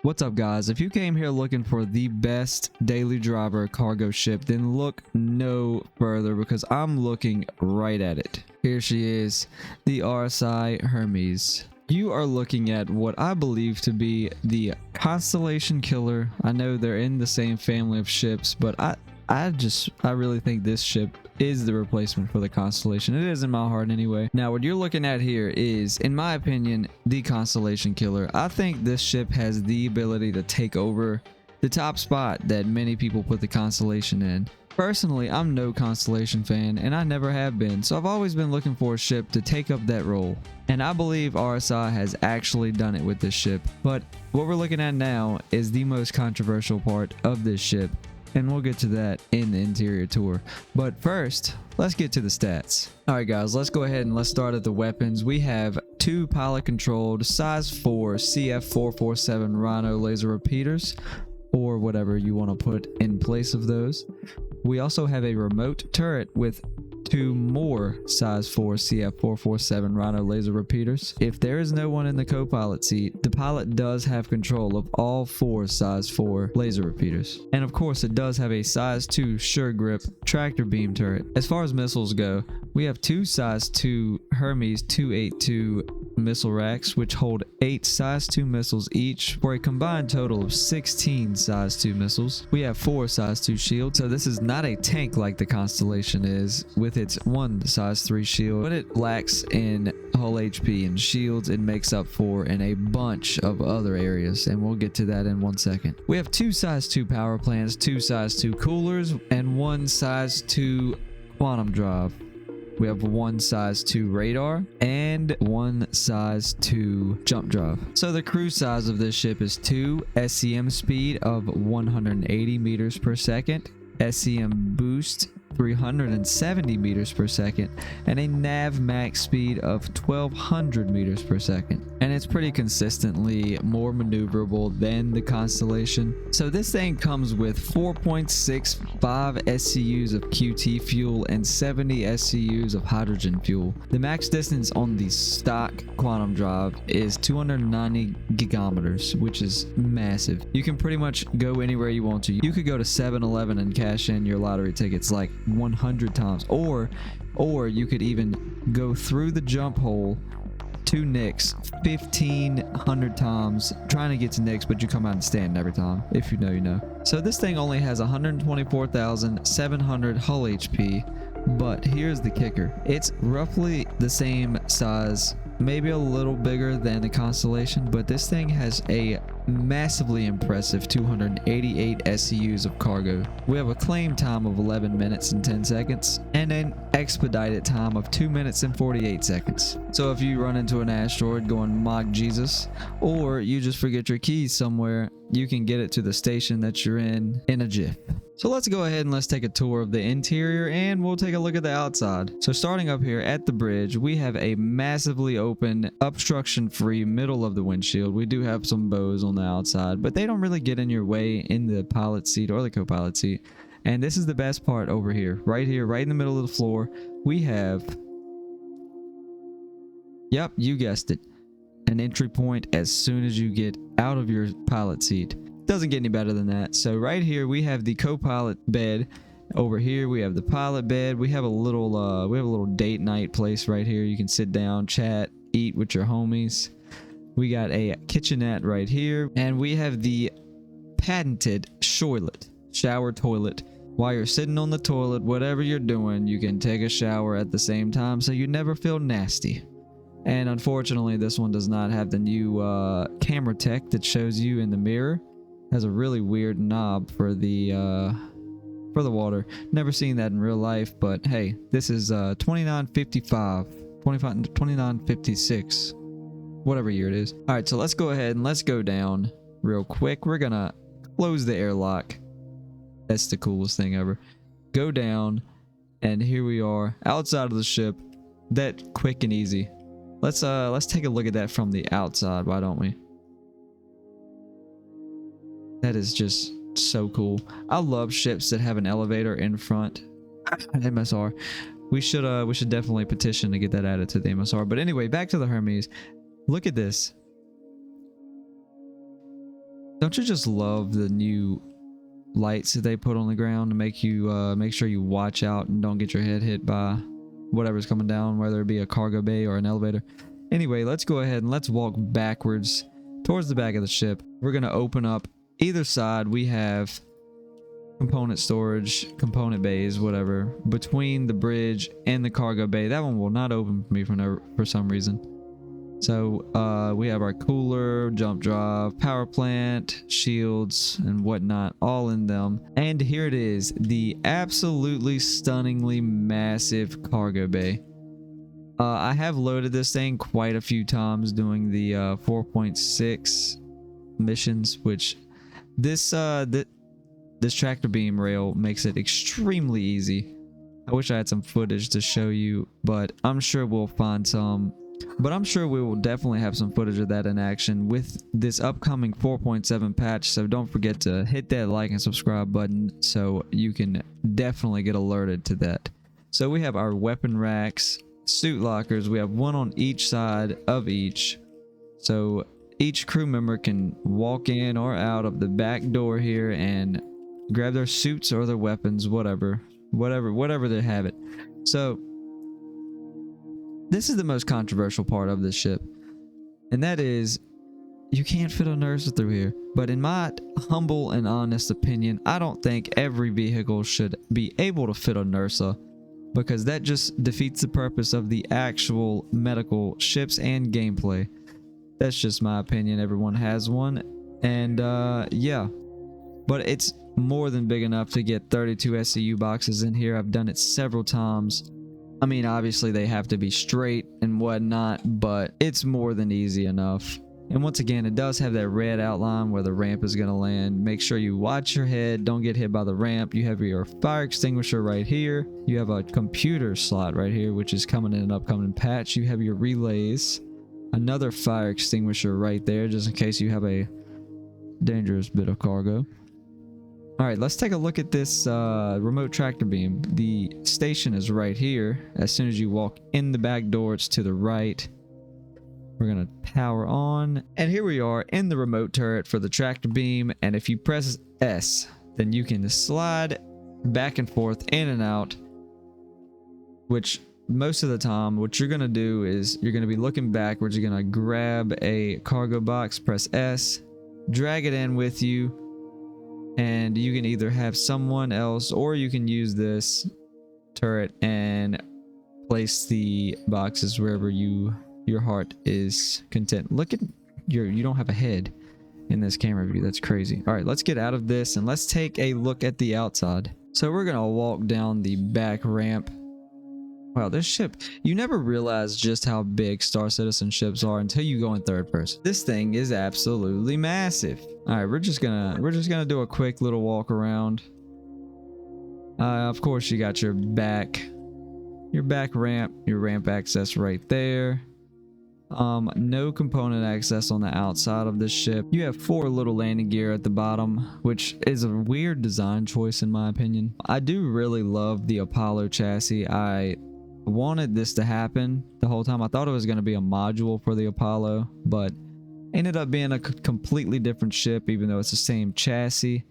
What's up, guys? If you came here looking for the best daily driver cargo ship, then look no further because I'm looking right at it. Here she is, the RSI Hermes. You are looking at what I believe to be the Constellation Killer. I know they're in the same family of ships, but I really think this ship is the replacement for the Constellation. It is in my heart anyway. Now, what you're looking at here is, in my opinion, the Constellation Killer. I think this ship has the ability to take over the top spot that many people put the Constellation in. Personally, I'm no Constellation fan, and I never have been, so I've always been looking for a ship to take up that role. And I believe RSI has actually done it with this ship. But what we're looking at now is the most controversial part of this ship, and we'll get to that in the interior tour. But first, let's get to the stats. Alright guys, let's go ahead and let's start at the weapons. We have two pilot controlled size 4 CF447 Rhino laser repeaters, or whatever you want to put in place of those. We also have a remote turret with two more size 4 CF447 Rhino laser repeaters. If there is no one in the co-pilot seat, the pilot does have control of all 4 size 4 laser repeaters. And of course, it does have a size 2 sure grip tractor beam turret. As far as missiles go, we have two size 2 Hermes 282 missile racks, which hold 8 size 2 missiles each for a combined total of 16 size 2 missiles. We have 4 size 2 shields, so this is not a tank like the Constellation is with its 1 size 3 shield, but it lacks in hull HP and shields. It makes up for in a bunch of other areas, and we'll get to that in 1 second. We have 2 size 2 power plants, 2 size 2 coolers, and 1 size 2 quantum drive. We have 1 size 2 radar and 1 size 2 jump drive. So the cruise size of this ship is 2, SCM speed of 180 meters per second, SCM boost 370 meters per second, and a nav max speed of 1200 meters per second. And it's pretty consistently more maneuverable than the Constellation. So this thing comes with 4.65 SCUs of QT fuel and 70 SCUs of hydrogen fuel. The max distance on the stock quantum drive is 290 gigameters, which is massive. You can pretty much go anywhere you want to. You could go to 7-Eleven and cash in your lottery tickets like 100 times, or you could even go through the jump hole to Nick's 1,500 times trying to get to Nick's, but you come out and stand every time. If you know, you know. So this thing only has 124,700 hull HP, but here's the kicker. It's roughly the same size, maybe a little bigger than the Constellation, but this thing has a massively impressive 288 SCUs of cargo. We have a claim time of 11 minutes and 10 seconds and an expedited time of 2 minutes and 48 seconds. So if you run into an asteroid going mock Jesus, or you just forget your keys somewhere, you can get it to the station that you're in a jiff. So let's go ahead and let's take a tour of the interior, and we'll take a look at the outside. So starting up here at the bridge, we have a massively open, obstruction-free middle of the windshield. We do have some bows on the outside, but they don't really get in your way in the pilot seat or the co-pilot seat. And this is the best part over here, right in the middle of the floor. We have, yep, you guessed it, an entry point as soon as you get out of your pilot seat. Doesn't get any better than that. So right here we have the co-pilot bed. Over here we have the pilot bed. We have a little date night place right here. You can sit down, chat, eat with your homies. We got a kitchenette right here, and we have the patented shower toilet. While you're sitting on the toilet, whatever you're doing, you can take a shower at the same time, so you never feel nasty. And unfortunately, this one does not have the new camera tech that shows you in the mirror. It has a really weird knob for the water. Never seen that in real life, but hey, this is 2956, whatever year it is. All right, so let's go ahead and let's go down real quick. We're gonna close the airlock. That's the coolest thing ever. Go down, and here we are outside of the ship. That quick and easy. Let's take a look at that from the outside, why don't we? That is just so cool. I love ships that have an elevator in front. MSR. We should definitely petition to get that added to the MSR. But anyway, back to the Hermes. Look at this. Don't you just love the new lights that they put on the ground to make you make sure you watch out and don't get your head hit by whatever's coming down, whether it be a cargo bay or an elevator? Anyway, let's go ahead and let's walk backwards towards the back of the ship. We're going to open up either side. We have component storage, component bays, whatever, between the bridge and the cargo bay. That one will not open for me for some reason. So we have our cooler, jump drive, power plant, shields, and whatnot, all in them. And here it is, the absolutely stunningly massive cargo bay. I have loaded this thing quite a few times doing the 4.6 missions, which this tractor beam rail makes it extremely easy. I wish I had some footage to show you, but I'm sure we'll find some. But I'm sure we will definitely have some footage of that in action with this upcoming 4.7 patch. So don't forget to hit that like and subscribe button so you can definitely get alerted to that. So we have our weapon racks, suit lockers. We have one on each side of each. So each crew member can walk in or out of the back door here and grab their suits or their weapons, whatever they have it. So this is the most controversial part of this ship, and that is you can't fit a nurse through here. But in my humble and honest opinion, I don't think every vehicle should be able to fit a NERSA, because that just defeats the purpose of the actual medical ships and gameplay. That's just my opinion. Everyone has one, and yeah, but it's more than big enough to get 32 SCU boxes in here. I've done it several times. I mean, obviously they have to be straight and whatnot, but it's more than easy enough. And once again, it does have that red outline where the ramp is going to land. Make sure you watch your head, don't get hit by the ramp. You have your fire extinguisher right here. You have a computer slot right here, which is coming in an upcoming patch. You have your relays, another fire extinguisher right there, just in case you have a dangerous bit of cargo. Alright, let's take a look at this remote tractor beam. The station is right here. As soon as you walk in the back door, it's to the right. We're going to power on. And here we are in the remote turret for the tractor beam. And if you press S, then you can slide back and forth, in and out. Which most of the time, what you're going to do is you're going to be looking backwards. You're going to grab a cargo box, press S, drag it in with you. And you can either have someone else, or you can use this turret and place the boxes wherever your heart is content. Look at you don't have a head in this camera view. That's crazy. All right, let's get out of this and let's take a look at the outside. So we're gonna walk down the back ramp. Wow, this ship, you never realize just how big Star Citizen ships are until you go in third person. This thing is absolutely massive. All right, we're just gonna do a quick little walk around. Of course, you got your back ramp, your ramp access right there. No component access on the outside of this ship. You have 4 little landing gear at the bottom, which is a weird design choice in my opinion. I do really love the Apollo chassis. I wanted this to happen the whole time. I thought it was going to be a module for the Apollo, but ended up being a completely different ship, even though it's the same chassis.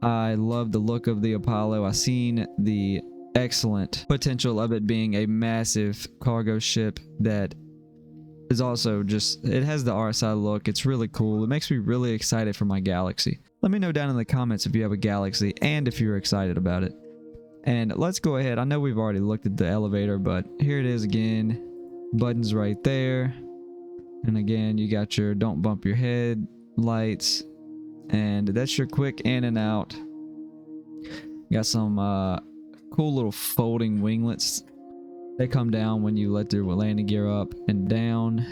I love the look of the Apollo. I seen the excellent potential of it being a massive cargo ship that is also just, it has the RSI look. It's really cool. It makes me really excited for my Galaxy. Let me know down in the comments if you have a Galaxy and if you're excited about it. And let's go ahead. I know we've already looked at the elevator, but here it is again. Buttons right there. And again, you got your don't bump your head lights. And that's your quick in and out. Got some cool little folding winglets. They come down when you let your landing gear up and down.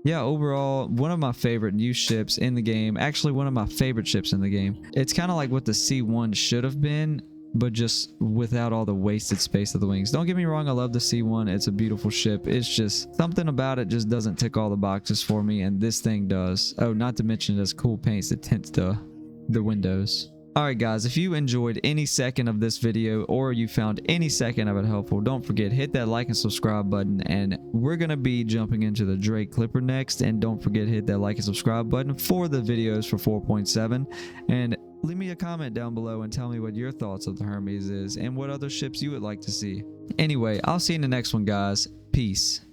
Yeah, overall, one of my favorite new ships in the game. Actually, one of my favorite ships in the game. It's kind of like what the C1 should have been, but just without all the wasted space of the wings. Don't get me wrong, I love the C1. It's a beautiful ship. It's just something about it just doesn't tick all the boxes for me, and this thing does. Oh, not to mention it has cool paints that tint the windows. Alright guys, if you enjoyed any second of this video or you found any second of it helpful, don't forget, hit that like and subscribe button, and we're going to be jumping into the Drake Clipper next, and don't forget, hit that like and subscribe button for the videos for 4.7, and leave me a comment down below and tell me what your thoughts of the Hermes is and what other ships you would like to see. Anyway, I'll see you in the next one guys. Peace.